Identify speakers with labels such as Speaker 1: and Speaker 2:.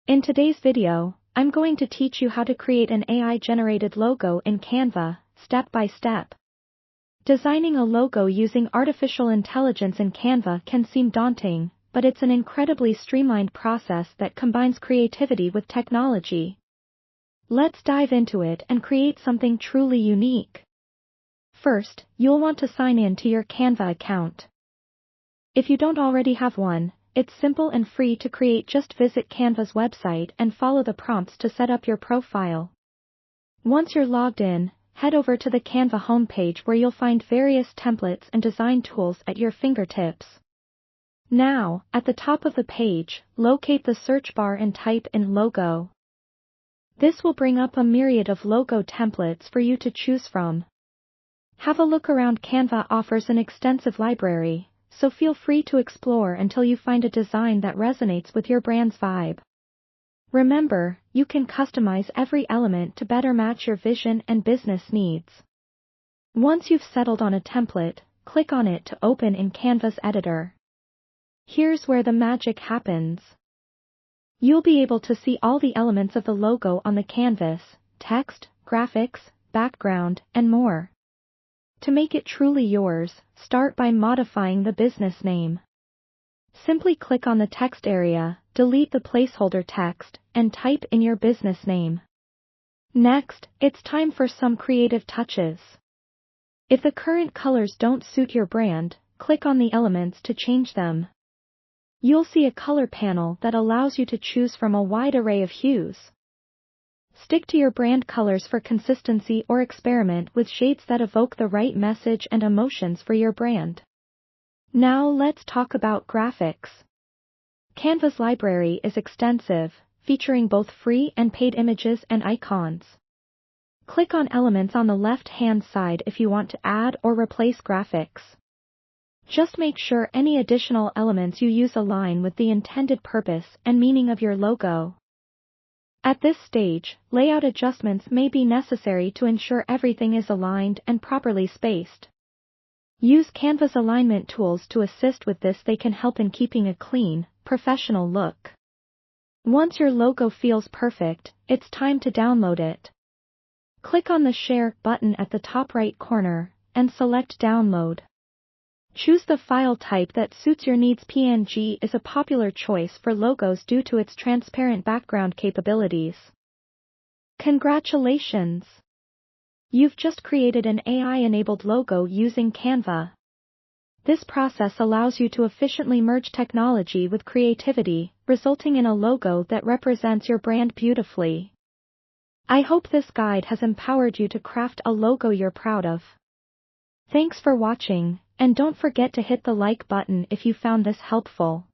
Speaker 1: In today's video, I'm going to teach you how to create an AI-generated logo in Canva, step by step. Designing a logo using artificial intelligence in Canva can seem daunting, but it's an incredibly streamlined process that combines creativity with technology. Let's dive into it and create something truly unique. First, you'll want to sign in to your Canva account. If you don't already have one, it's simple and free to create. Just visit Canva's website and follow the prompts to set up your profile. Once you're logged in, head over to the Canva homepage where you'll find various templates and design tools at your fingertips. Now, at the top of the page, locate the search bar and type in logo. This will bring up a myriad of logo templates for you to choose from. Have a look around. Canva offers an extensive library, so feel free to explore until you find a design that resonates with your brand's vibe. Remember, you can customize every element to better match your vision and business needs. Once you've settled on a template, click on it to open in Canva's editor. Here's where the magic happens. You'll be able to see all the elements of the logo on the canvas: text, graphics, background, and more. To make it truly yours, start by modifying the business name. Simply click on the text area, delete the placeholder text, and type in your business name. Next, it's time for some creative touches. If the current colors don't suit your brand, click on the elements to change them. You'll see a color panel that allows you to choose from a wide array of hues. Stick to your brand colors for consistency or experiment with shades that evoke the right message and emotions for your brand. Now let's talk about graphics. Canva's library is extensive, featuring both free and paid images and icons. Click on elements on the left-hand side if you want to add or replace graphics. Just make sure any additional elements you use align with the intended purpose and meaning of your logo. At this stage, layout adjustments may be necessary to ensure everything is aligned and properly spaced. Use Canva's alignment tools to assist with this. They can help in keeping a clean, professional look. Once your logo feels perfect, it's time to download it. Click on the Share button at the top right corner, and select Download. Choose the file type that suits your needs. PNG is a popular choice for logos due to its transparent background capabilities. Congratulations! You've just created an AI-enabled logo using Canva. This process allows you to efficiently merge technology with creativity, resulting in a logo that represents your brand beautifully. I hope this guide has empowered you to craft a logo you're proud of. Thanks for watching, and don't forget to hit the like button if you found this helpful.